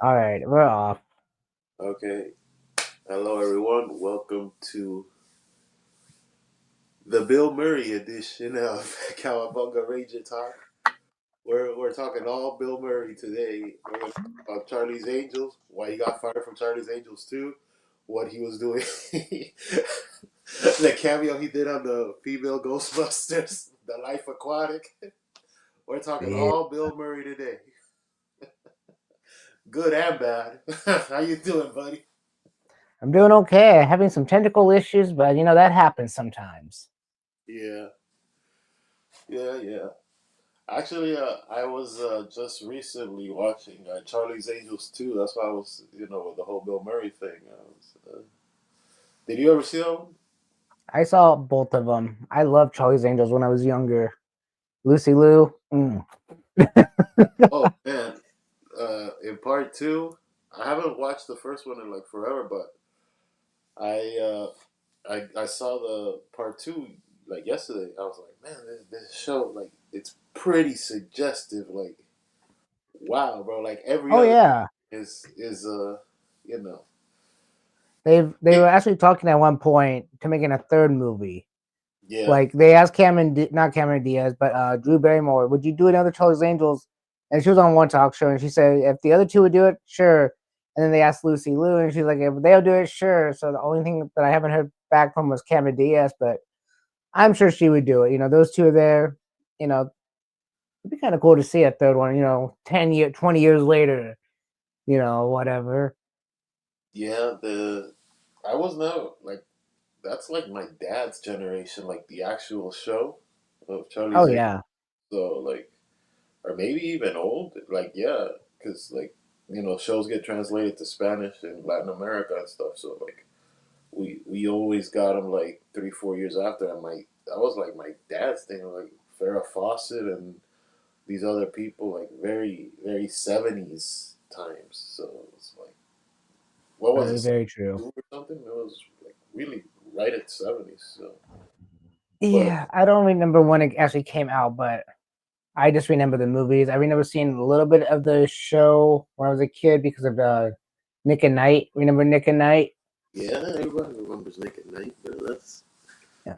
All right, we're off. Okay. Hello, everyone. Welcome to the Bill Murray edition of Cowabunga Ranger Talk. We're talking all Bill Murray today. We're going to talk about Charlie's Angels, why he got fired from Charlie's Angels too, what he was doing, the cameo he did on the female Ghostbusters, the Life Aquatic. We're talking Yeah, all Bill Murray today, good and bad. How you doing, buddy? I'm doing okay. Having some technical issues, but that happens sometimes. Yeah, yeah. Actually, I was just recently watching Charlie's Angels 2. That's why I was, with the whole Bill Murray thing. Did you ever see that one? I saw both of them. I loved Charlie's Angels when I was younger. Lucy Liu. Oh, man. In part two, I haven't watched the first one in like forever, but I I saw the part two like yesterday. I was like, man, this show, like, it's pretty suggestive. Like, wow, bro. Like, every Oh other yeah, is you know. they were actually talking at one point to making a third movie. Yeah. Like they asked not Cameron Diaz, but Drew Barrymore, would you do another Charlie's Angels? And she was on one talk show, and she said if the other two would do it, sure. And then they asked Lucy Liu, and she's like, if they'll do it, sure. So the only thing that I haven't heard back from was Cameron Diaz, but I'm sure she would do it. Those two are there. It'd be kind of cool to see a third one. 20 years later. Whatever. Yeah, I was now like that's like my dad's generation, like the actual show of Oh Charlie's Angels. yeah, So like, or maybe even old. Like, yeah, because like shows get translated to Spanish in Latin America and stuff. So like we always got them like 3 4 years after. And that was like my dad's thing, like Farrah Fawcett and these other people, like very very 70s times. So it's like, what was very it, very true. two or something? It was like really right at 70s. So, but Yeah, I don't remember when it actually came out, but I just remember the movies. I remember seeing a little bit of the show when I was a kid because of Nick and Knight. Remember Nick and Knight? yeah, everybody remembers Nick at Night. But Yeah.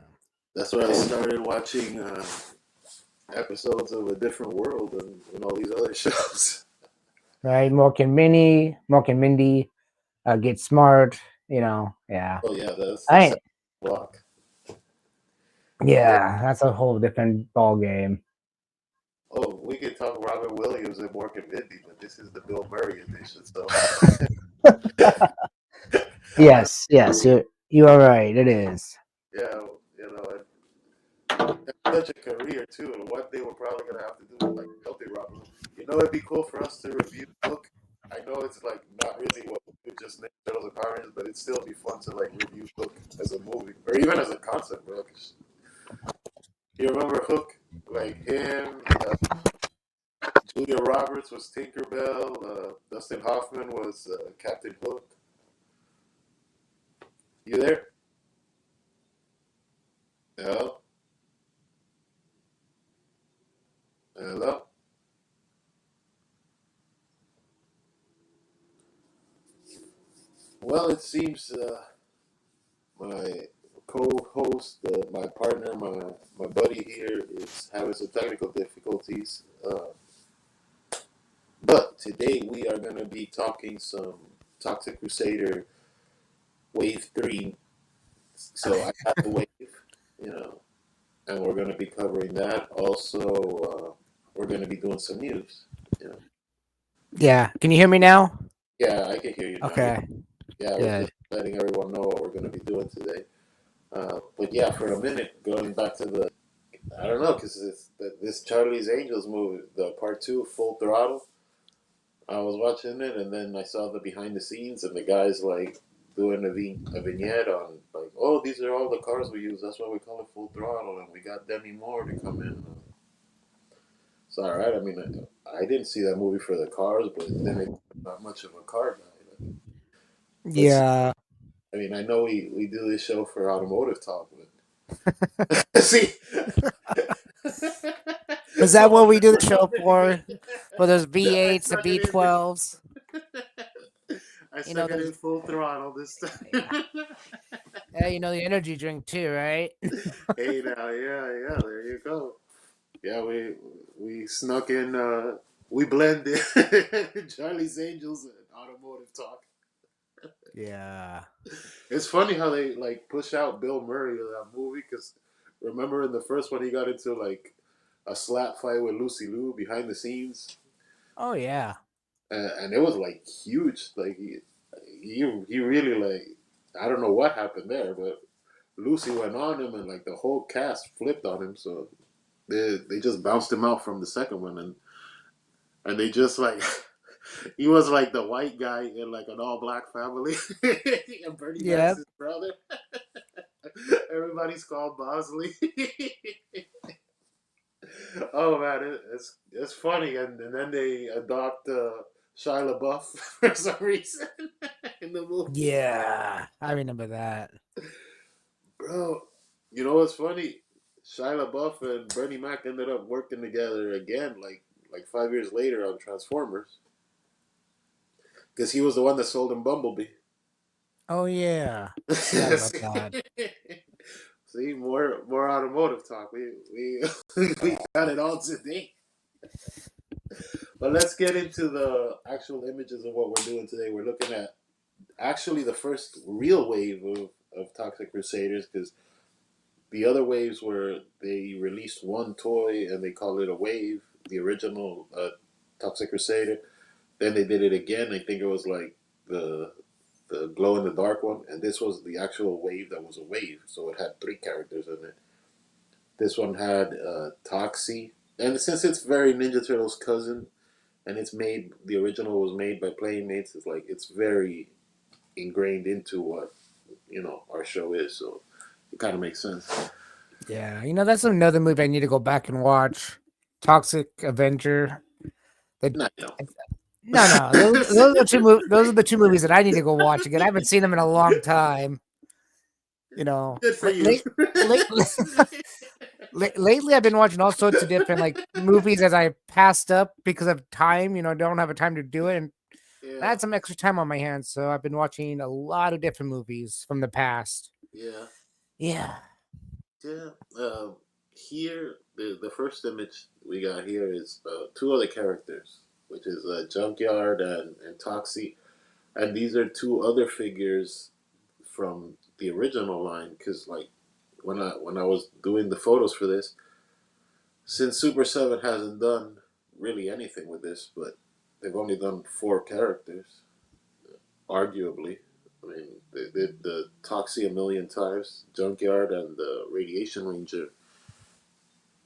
that's where I started watching episodes of A Different World and all these other shows. Right, Mork and Mindy, Get Smart. Yeah. Oh yeah, that's the I second block. Yeah. Yeah, that's a whole different ball game. Oh, we could talk Robin Williams and Mork and Mindy, but this is the Bill Murray edition. So I, Yes, you are right. It is. yeah, such a career too, and one day we're probably gonna have to do like Healthy Robin. It'd be cool for us to review Hook. I know it's like not really what we just named Turtles and Power Rangers, but it'd still be fun to like review Hook as a movie or even as a concept, bro. 'Cause you remember Hook? Like him, Julia Roberts was Tinkerbell, Dustin Hoffman was Captain Hook. You there? Hello? Hello? Well, it seems my co-host, my partner, my buddy here is having some technical difficulties. But today we are going to be talking some Toxic Crusader Wave 3. So I have the wave, you know, and we're going to be covering that. Also, we're going to be doing some news. You know. Yeah. Can you hear me now? Yeah, I can hear you now. Okay. Yeah, I was Good. just letting everyone know what we're going to be doing today. But yeah, for a minute, going back to I don't know, because this Charlie's Angels movie, the part two, Full Throttle. I was watching it, and then I saw the behind the scenes, and the guys like doing a vignette on like, oh, these are all the cars we use. That's why we call it Full Throttle, and we got Demi Moore to come in. It's all right. I mean, I didn't see that movie for the cars, but then I'm not much of a car guy. Let's see. Yeah. I mean, I know we do this show for automotive talk, but see. Is that Someone what we do said the show something. for? For those I V8s, the stuck it in there. V12s? I You stuck know it those. in full throttle this Yeah, time. yeah. You know the energy drink too, right? Hey now, yeah, yeah, there you go. Yeah, we snuck in. We blended Charlie's Angels and automotive talk. Yeah. It's funny how they like push out Bill Murray in that movie because remember in the first one he got into like a slap fight with Lucy Liu behind the scenes, Oh yeah. and it was like huge. Like he really like I don't know what happened there, but Lucy went on him and like the whole cast flipped on him. So they just bounced him out from the second one and they just like he was like the white guy in like an all black family, and Bernie Yep. Mac's brother. Everybody's called Bosley. Oh man, it's funny, and then they adopt Shia LaBeouf for some reason in the movie. Yeah. I remember that. Bro, you know what's funny? Shia LaBeouf and Bernie Mac ended up working together again, like 5 years later on Transformers, because he was the one that sold him Bumblebee. Oh yeah. Forgot about that. See, more automotive talk. We we got it all today. But let's get into the actual images of what we're doing today. We're looking at actually the first real wave of Toxic Crusaders because the other waves were they released one toy and they called it a wave, the original Toxic Crusader. Then they did it again. I think it was like the glow in the dark one, and this was the actual wave that was a wave. So it had three characters in it. This one had Toxie, and since it's very Ninja Turtles cousin, and it's made the original was made by Playmates, it's like it's very ingrained into what our show is. So it kind of makes sense. Yeah. You know that's another movie I need to go back and watch. Toxic Avenger. The No, no, no. Those are those are the two movies that I need to go watch again. I haven't seen them in a long time. You know, good for you. late, lately I've been watching all sorts of different like movies as I passed up because of time. You know, don't have a time to do it, and I Yeah, had some extra time on my hands, so I've been watching a lot of different movies from the past. yeah, Yeah, yeah. Here, the first image we got here is two other characters, which is Junkyard and Toxie, and these are two other figures from the original line. Because like when I was doing the photos for this, since Super Seven hasn't done really anything with this, but they've only done four characters, arguably. I mean, they did the Toxie a million times, Junkyard, and the Radiation Ranger.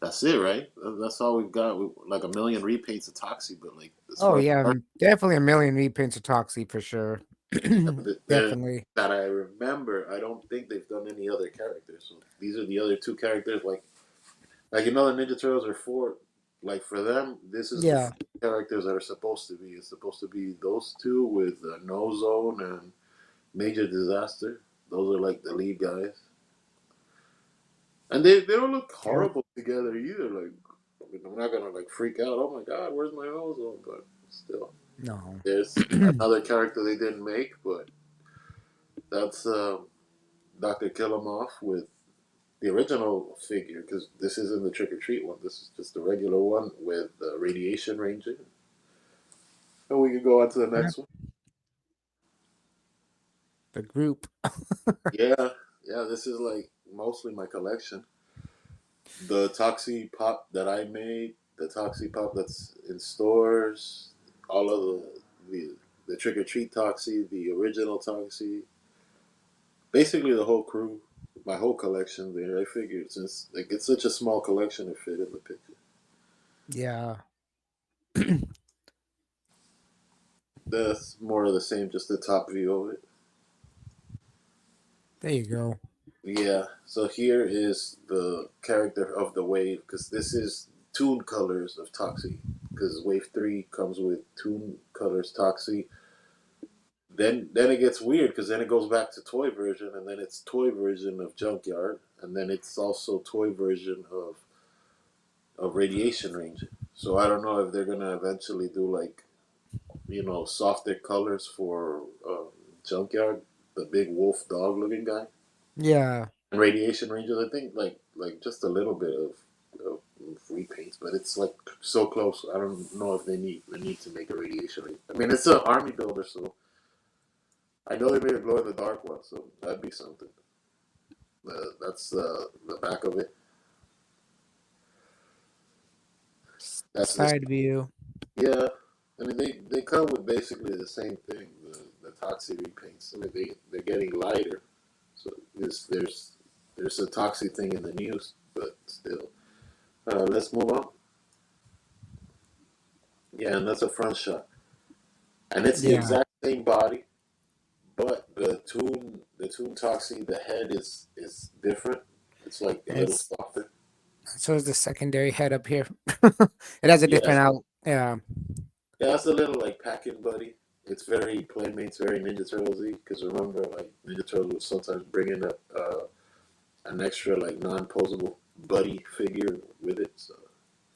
That's it, right? That's all we've got. Like a million repaints of Toxie, but like as oh far yeah, as definitely a million reprints of Toxie for sure. Definitely. that I remember, I don't think they've done any other characters. So these are the other two characters. Like the Ninja Turtles are four. Like for them, this is the Yeah. four characters that are supposed to be. It's supposed to be those two with No Zone and Major Disaster. Those are like the lead guys, and they don't look Yeah. horrible together either. Like I mean, I'm not gonna like freak out. Oh my god, where's my No Zone? But still, No. there's another character they didn't make, but that's Doctor Killumoff with the original figure because this isn't the Trick or Treat one. This is just the regular one with the Radiation Ranger. And we can go on to the Yeah. next one. The group. Yeah, yeah. This is like mostly my collection. The Toxie Pop that I made, the Toxie Pop that's in stores, all of the Trick or Treat Toxie, the original Toxie, basically the whole crew, my whole collection there. I figured since like it's such a small collection, it fit in the picture. Yeah. That's more of the same, just the top view of it. There you go. Yeah, so here is the character of the wave because this is Toon Colors of Toxie. Because Wave 3 comes with Toon Colors Toxie. Then it gets weird because then it goes back to toy version and then it's toy version of Junkyard and then it's also toy version of Radiation Ranger. So I don't know if they're gonna eventually do like softer colors for Junkyard, the big wolf dog looking guy. Yeah. Radiation Rangers, I think like just a little bit of repaints, but it's like so close. I don't know if they need to make a radiation ranger. I mean, it's an army builder, so I know they made a glow in the dark one, so that'd be something. That's the back of it. That's this. Side view. Yeah, I mean they come with basically the same thing. The toxic repaints. I mean they're getting lighter, so there's a toxic thing in the news, but still. Let's move on. Yeah, and that's a front shot, and it's the Yeah. exact same body, but the Toon Toxie, the head is different. It's like a little It's softer. so is the secondary head up here. It has a Yes, different out. Yeah. yeah, that's a little like packing buddy. It's very Playmates, very Ninja Turtlesy. Because remember, like Ninja Turtles would sometimes bring in an extra like non-posable buddy figure with it. So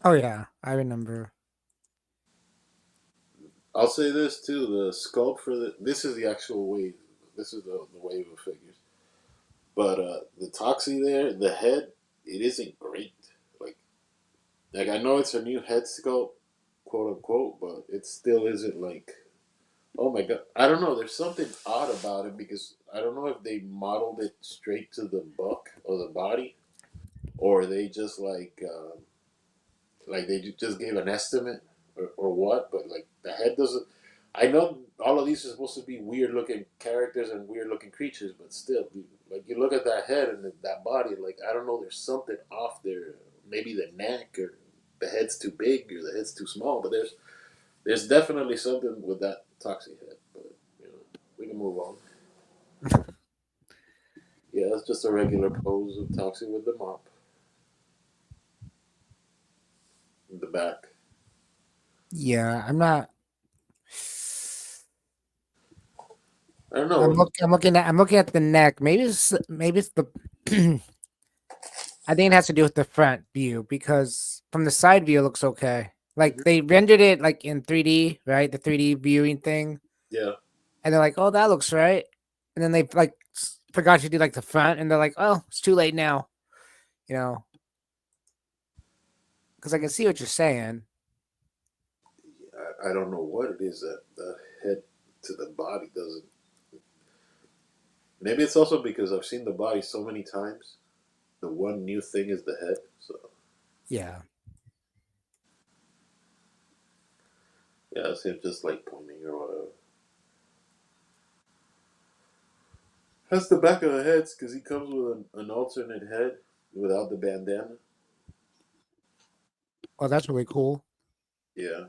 Oh yeah, I remember. I'll say this too: the sculpt for this is the actual wave. This is the wave of figures. But the Toxie there, the head, it isn't great. Like like I know it's a new head sculpt, quote unquote, but it still isn't like, oh my god. I don't know. There's something odd about it because I don't know if they modeled it straight to the buck or the body, or they just like they just gave an estimate or what. But like the head doesn't. I know all of these are supposed to be weird looking characters and weird looking creatures, but still, like you look at that head and that body, like I don't know, there's something off there. Maybe the neck or the head's too big or the head's too small, but there's definitely something with that Toxic head. But we can move on. Yeah, that's just a regular pose of Toxic with the mop in the back. Yeah, I'm not. I don't know. I'm looking at the neck. Maybe it's the. I think it has to do with the front view because from the side view it looks okay. Like Mhm. they rendered it like in 3D, right? The 3D viewing thing, Yeah, and they're like, "Oh, that looks right," and then they like forgot to do like the front, and they're like, "Oh, it's too late now," you know? Because I can see what you're saying. I don't know what it is that the head to the body doesn't. Maybe it's also because I've seen the body so many times. The one new thing is the head. So Yeah, yeah, it's him just like pointing or whatever. That's the back of the heads because he comes with an alternate head without the bandana. well, that's really cool. Yeah,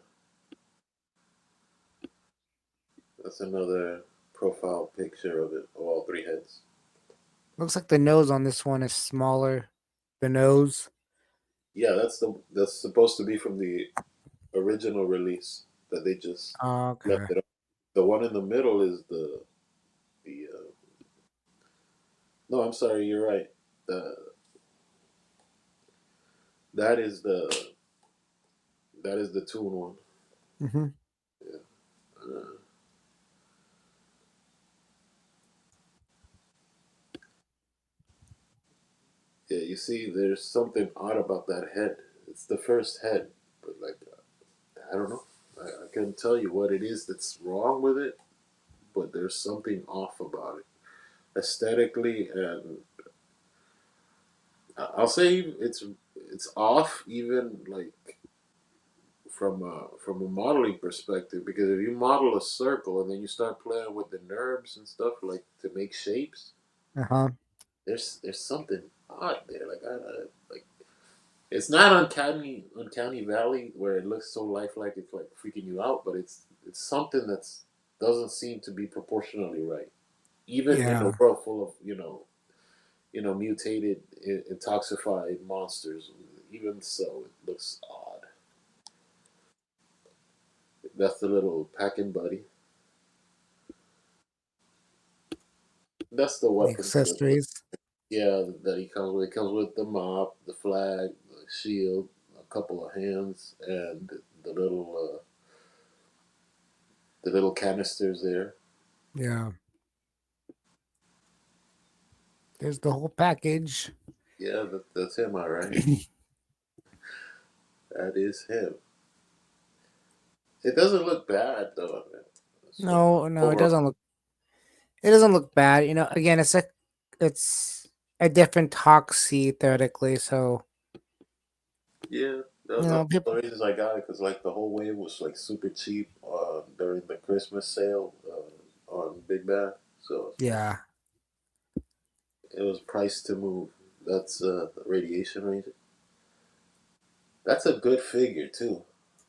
that's another profile picture of it, of all three heads. Looks like the nose on this one is smaller. The nose. Yeah, that's supposed to be from the original release that they just left Okay. it up. The one in the middle is the no, I'm sorry, you're right. The that is the Toon one. Hmm. Yeah. Uh, yeah, you see, there's something odd about that head. It's the first head, but like I don't know. I can't tell you what it is that's wrong with it, but there's something off about it aesthetically, and I'll say it's off even like from a modeling perspective because if you model a circle and then you start playing with the nerves and stuff like to make shapes, Uh huh. there's something odd there. Like it's not uncanny valley where it looks so lifelike it's like freaking you out, but it's something that's doesn't seem to be proportionally right, even in a Yeah. world full of mutated, intoxified monsters. Even so, it looks odd. That's the little packing buddy. That's the The weapons. accessories. Yeah, that he comes with. It comes with the mop, the flag, the shield, a couple of hands, and the little The little canisters there. Yeah. There's the whole package. Yeah, that's him, all right. That is him. It doesn't look bad though. I mean, so No, no, it overall, doesn't look. It doesn't look bad. Again, it's a different Toxie theoretically. So yeah. The people. the reasons I got it because like the whole wave was like super cheap during the Christmas sale on Big Bad, so Yeah, it was priced to move. That's the Radiation Ranger. That's a good figure too.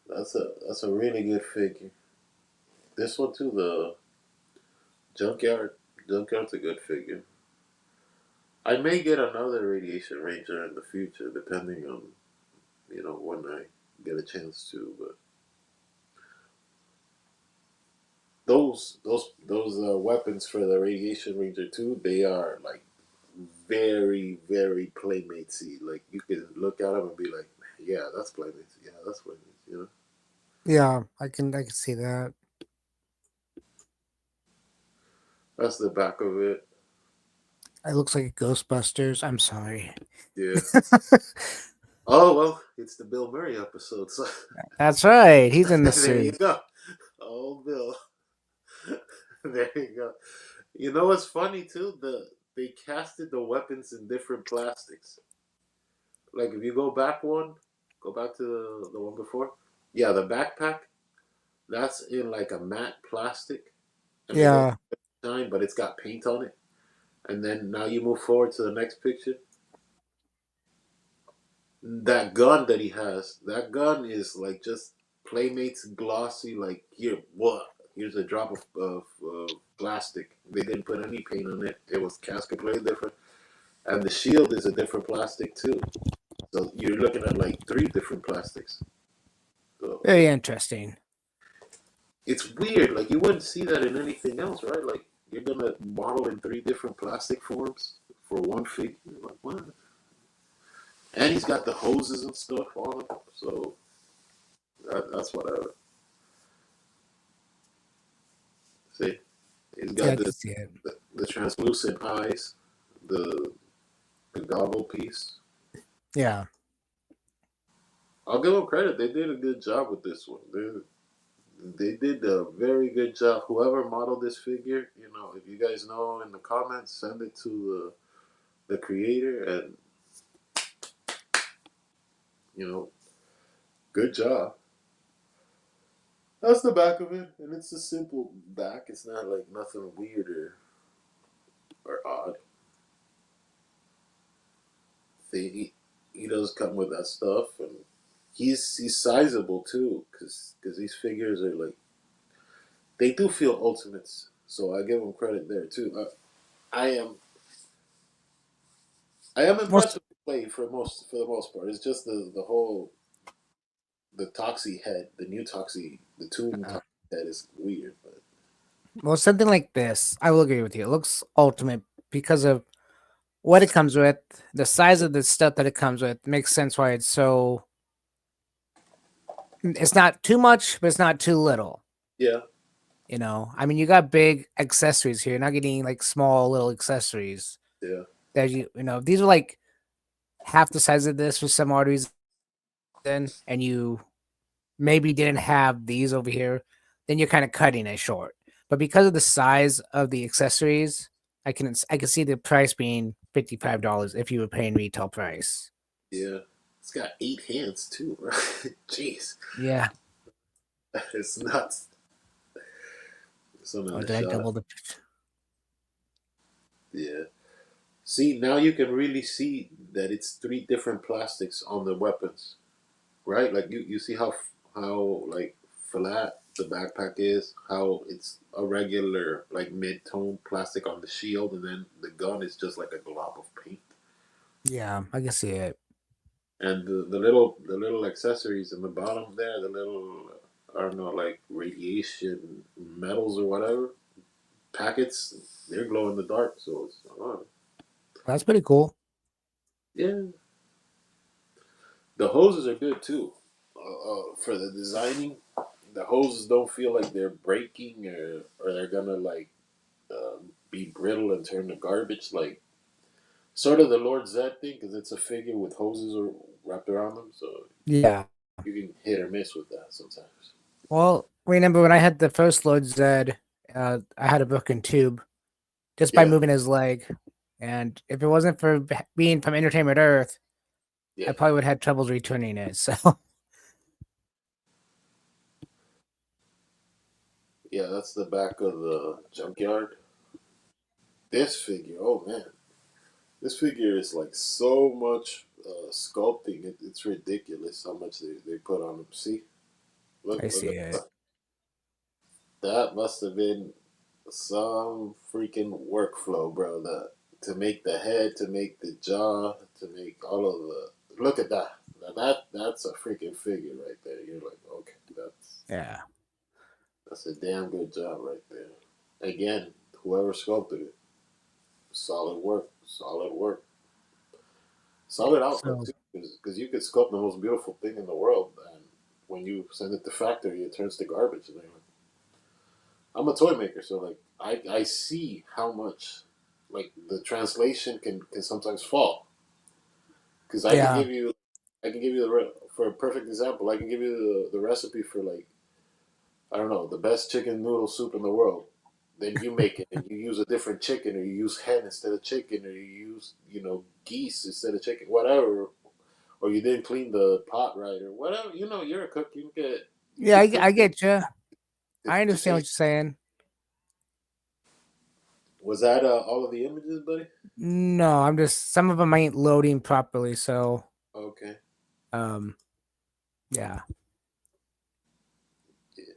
That's a really good figure. This one too, the Junkyard. Junkyard's a good figure. I may get another Radiation Ranger in the future, depending on when I get a chance to. But those weapons for the Radiation Ranger too, they are like very very playmatesy. Like you can look at them and be like, yeah, that's playmates. Yeah, that's playmates. yeah, I can see that. That's the back of it. It looks like a Ghostbusters. I'm sorry. Yeah. Oh well, it's the Bill Murray episode, so That's right. He's in the there you suit. go. Oh, Bill. There you go. You know what's funny too? They casted the weapons in different plastics. Like if you go back to the one before. Yeah, the backpack. That's in like a matte plastic, and they don't Yeah, shine, but it's got paint on it. And then now you move forward to the next picture. That gun that he has, that gun is like just Playmates glossy. Like here, what? Here's a drop of plastic. They didn't put any paint on it. It was cast completely different, and the shield is a different plastic too. So you're looking at like three different plastics. So very interesting. it's weird. Like you wouldn't see that in anything else, right? Like you're gonna model in three different plastic forms for one figure. Like what? And he's got the hoses and stuff on him. So that's what I see. He's Yeah, got I can see it. the translucent eyes, the the goggle piece. Yeah. I'll give them credit. They did a good job with this one. They did a very good job. Whoever modeled this figure, if you guys know in the comments, send it to the creator, and you know, good job. That's the back of it, and it's a simple back. It's not like nothing weird or odd. He does come with that stuff, and he's sizable too, because these figures are like they do feel ultimates. So I give him credit there too. I am I am impressed Most with the play for the most part. It's just the whole the Toxie head, the new Toxie, the Toon uh, Toxie head is weird, but something like this, I will agree with you. It looks ultimate because of what it comes with, the size of the stuff that it comes with. Makes sense why it's so. It's not too much, but it's not too little. yeah, I mean, you got big accessories here. You're not getting like small little accessories yeah, that these are like half the size of this for some odd reason, and you maybe didn't have these over here, then you're kind of cutting it short. But because of the size of the accessories, I can see the price being $55 if you were paying retail price. yeah. It's got 8 hands too, right? Jeez, Yeah. it's nuts. It's Or another did I shot. double the? Yeah. See, now you can really see that it's three different plastics on the weapons, right? Like you see how like flat the backpack is, how it's a regular like mid-tone plastic on the shield, and then the gun is just like a glob of paint. Yeah, I can see it. And the little accessories in the bottom there, the little I don't know like radiation metals or whatever packets, they're glow in the dark. So it's That's pretty cool. yeah. The hoses are good too for the designing. the hoses don't feel like they're breaking or they're gonna like be brittle and turn to garbage. Like sort of the Lord Zed thing because it's a figure with hoses wrapped around them, so Yeah. you can hit or miss with that sometimes. Well, remember when I had the first Lord Zed, I had a broken tube just by Yeah, moving his leg. And if it wasn't for being from Entertainment Earth, I yeah, probably would have had troubles returning it. So, yeah. That's the back of the junkyard. This figure, oh man, this figure is like so much sculpting. It's ridiculous how much they put on him. See, I look see at it. that. That must have been some freaking workflow, bro. That to make the head, to make the jaw, to make all of the. Look at that. Now that's a freaking figure right there. You're like, okay, Yeah. that's a damn good job right there. Again, whoever sculpted it, solid work, solid work, solid output So, too. Because you could sculpt the most beautiful thing in the world, and when you send it to factory, it turns to garbage. And I'm a toy maker, so like I see how much like the translation can sometimes fall. Because yeah. I can give you for a perfect example, I can give you the recipe for like I don't know the best chicken noodle soup in the world. Then you make it and you use a different chicken, or you use hen instead of chicken, or you use geese instead of chicken, whatever. Or you didn't clean the pot right, or whatever. You're a cook. You Yeah, could I twist it get you. I to understand what change. you're saying. Was that all of the images, buddy? No, I'm just, some of them ain't loading properly. So, Okay. um, yeah.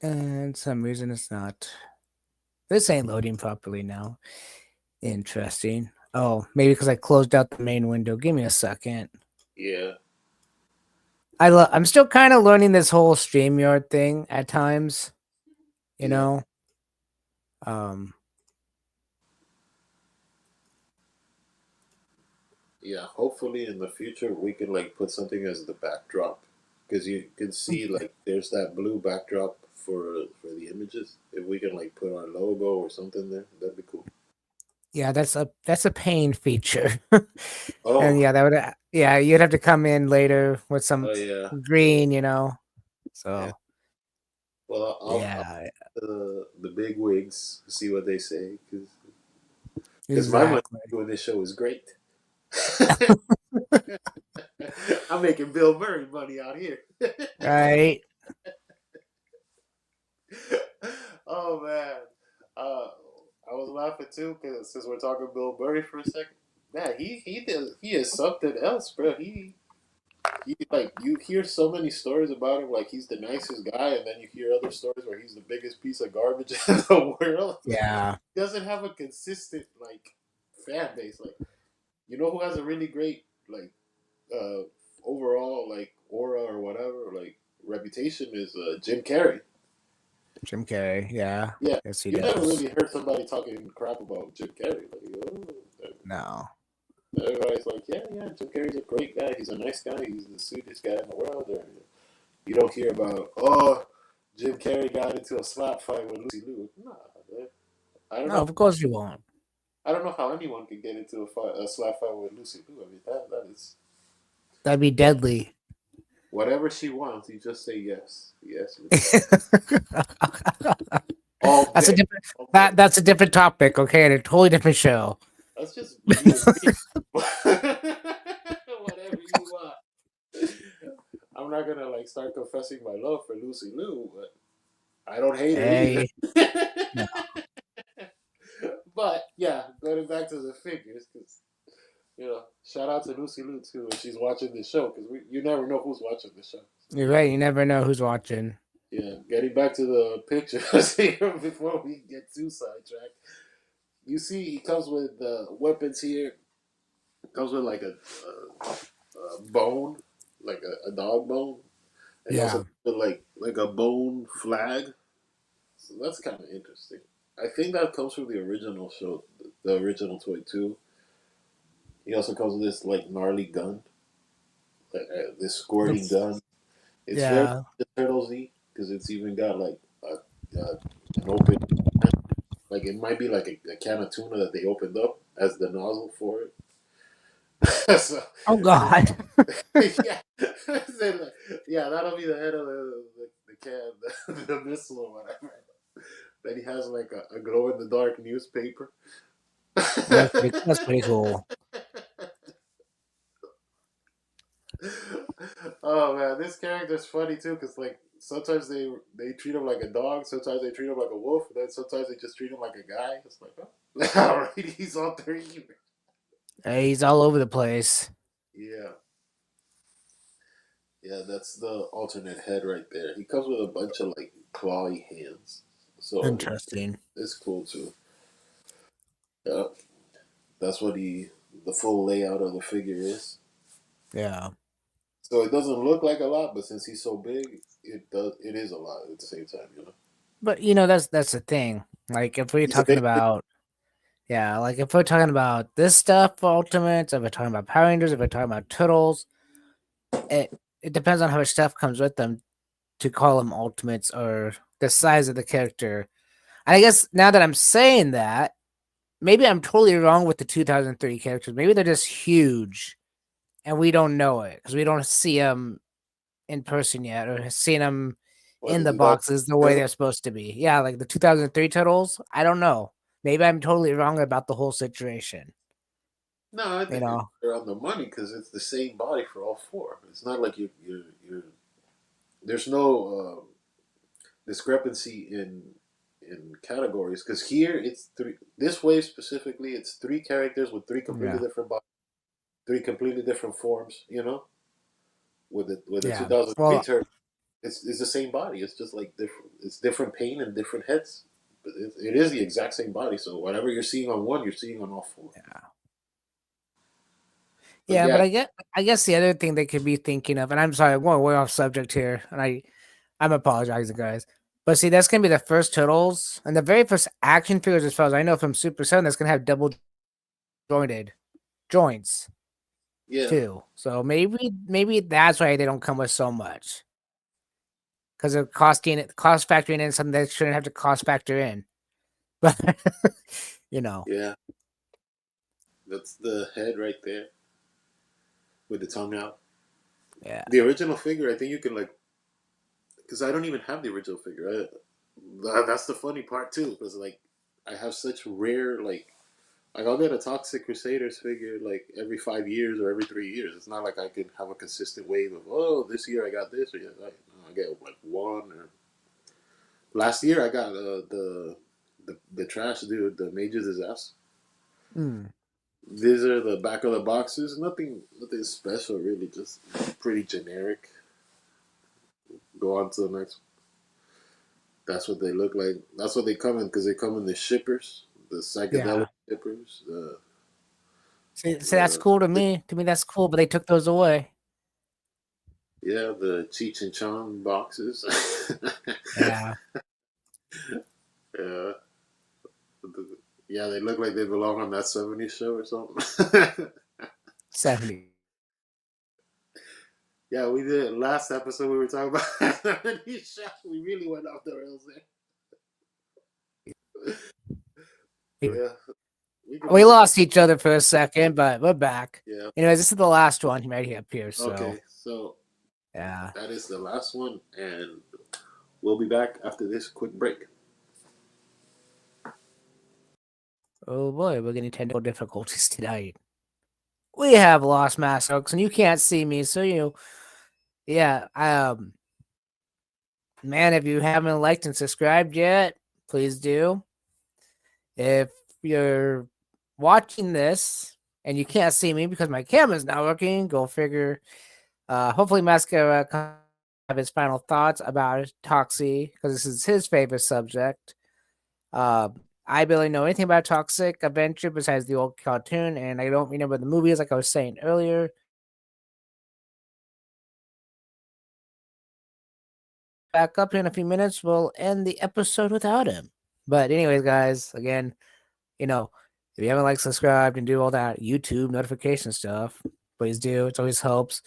And some reason it's not. This ain't loading properly now. Interesting. Oh, maybe because I closed out the main window. Give me a second. Yeah. I'm still kind of learning this whole StreamYard thing at times, you Yeah. know. Um, Yeah, hopefully in the future we can like put something as the backdrop because you can see like there's that blue backdrop for the images. If we can like put our logo or something there, that'd be cool. yeah, that's a pain feature. And Oh, yeah, that would yeah, you'd have to come in later with some oh yeah, yeah, green, you know. yeah. So, Well, I'll yeah, the big wigs see what they say because my money exactly. doing this show is great. I'm making Bill Murray money out here. Right. Oh man, uh, I was laughing too because since we're talking Bill Murray for a second, man, he is something else, bro. He like you hear so many stories about him, like he's the nicest guy, and then you hear other stories where he's the biggest piece of garbage in the world. Yeah. He doesn't have a consistent like fan base. Like who has a really great like uh overall like aura or whatever like reputation is Jim Carrey. Jim Carrey. Yeah. Yeah, Yes, he you never does. really heard somebody talking crap about Jim Carrey. Like, No. everybody's like, yeah, yeah, Jim Carrey's a great guy. He's a nice guy. He's the sweetest guy in the world. Or you don't hear about, oh, Jim Carrey got into a slap fight with Lucy Liu. Nah, man. I don't No, know. of course you won't. I don't know how anyone can get into a slap fight with Lucy Liu. I mean, that is That'd be deadly. whatever she wants. You just say yes, yes, Lucy, That's all a day, different all day. that's a different topic, okay? And a totally different show. That's just being me. Whatever you want. I'm not gonna like start confessing my love for Lucy Liu, but I don't hate her either. Hey. No. But yeah, going back to the figures, because shout out to Lucy Liu too if she's watching this show, because you never know who's watching this show. So, You're right, you never know who's watching. yeah, getting back to the pictures here before we get too sidetracked. You see, he comes with weapons here. Comes with like a bone, like a dog bone, and he also Yeah. comes with like a bone flag. So that's kind of interesting. I think that comes from the original show, the original toy too. He also comes with this like gnarly gun, like, this squirting Looks gun. It's very yeah. Turtlesy because it's even got like an open, like it might be like a can of tuna that they opened up as the nozzle for it. So, Oh God. yeah, so, like, yeah, that'll be the head of the can, the missile or whatever. Then he has like a glow in the dark newspaper. That's pretty cool. Oh man, this character's funny too because like sometimes they treat him like a dog, sometimes they treat him like a wolf, and then sometimes they just treat him like a guy. It's like, oh, all right, he's all three. Hey, he's all over the place. Yeah, yeah, that's the alternate head right there. He comes with a bunch of like clawy hands, so Interesting. it's cool too. Yeah, that's what the full layout of the figure is. Yeah. So it doesn't look like a lot, but since he's so big, it is a lot at the same time, you know. But that's the thing. Like if we're He's a talking big. about yeah, like if we're talking about this stuff for Ultimates, if we're talking about Power Rangers, if we're talking about Turtles, it it depends on how much stuff comes with them to call them Ultimates or the size of the character. And I guess now that I'm saying that, maybe I'm totally wrong with the 2003 characters. Maybe they're just huge and we don't know it because we don't see them in person yet or seen them What in the the 2000 boxes the way turtle? they're supposed to be. Yeah, like the 2003 Turtles. I don't know. Maybe I'm totally wrong about the whole situation. No, I You think know? you're on the money because it's the same body for all four. It's not like you're there's no discrepancy in categories because here it's three. This wave specifically, it's three characters with three completely Yeah. different bodies, three completely different forms. You know, with the Yeah. 2003 Well, turtle, it's the same body. It's just like different. It's different paint and different heads, but it is the exact same body. So whatever you're seeing on one, you're seeing on all four. But yeah, but yeah, I guess the other thing they could be thinking of, and I'm sorry, I'm going way off subject here, and I'm apologizing, guys. But see, that's gonna be the first Turtles and the very first action figures, as far as I know, from Super 7 that's gonna have double jointed joints yeah. too. So maybe that's why they don't come with so much. Because of cost factoring in something they shouldn't have to cost factor in. But you know, Yeah, that's the head right there with the tongue out. yeah. The original figure, I think you can like, because I don't even have the original figure. That's the funny part too, because like I have such rare like I'll get a Toxic Crusaders figure like every 5 years or every 3 years. It's not like I can have a consistent wave of this year I got this or yeah, I get like one. Or last year I got the trash dude, the Major Disaster. Mm, These are the back of the boxes. Nothing special really. Just pretty generic. Go on to the next. That's what they look like. That's what they come in because they come in the shippers, the psychedelic yeah. shippers. See, that's The cool to me. To me, that's cool. But they took those away. yeah, the Cheech and Chong boxes. Yeah, Yeah, yeah, they look like they belong on that '70s show or something. 70. Yeah, we did last episode. We were talking about '70s show. We really went off the rails there. Yeah, we could We do lost each other for a second, but we're back. yeah. Anyways, this is the last one right here up here. So Okay, so yeah. that is the last one, and we'll be back after this quick break. Oh boy, we're getting technical difficulties tonight. We have lost Mass Oaks, and you can't see me, so yeah. Man, if you haven't liked and subscribed yet, please do. If you're watching this and you can't see me because my camera's not working, go figure. Hopefully, Mascara can have his final thoughts about Toxie because this is his favorite subject. Uh, I barely know anything about Toxic Adventure besides the old cartoon, and I don't remember the movies like I was saying earlier. Back up here in a few minutes, we'll end the episode without him. But, anyways, guys, again, you know, if you haven't like, subscribed, and do all that YouTube notification stuff, please do. It always helps.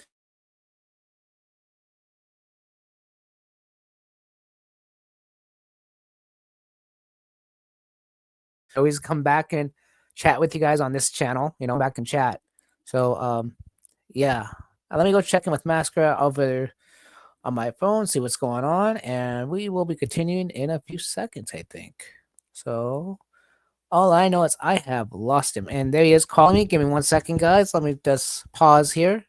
I always come back and chat with you guys on this channel. Back and chat. So yeah. Let me go check in with Mascara over on my phone, see what's going on, and we will be continuing in a few seconds, I think. So all I know is I have lost him, and there he is calling me. Give me 1 second, guys. Let me just pause here.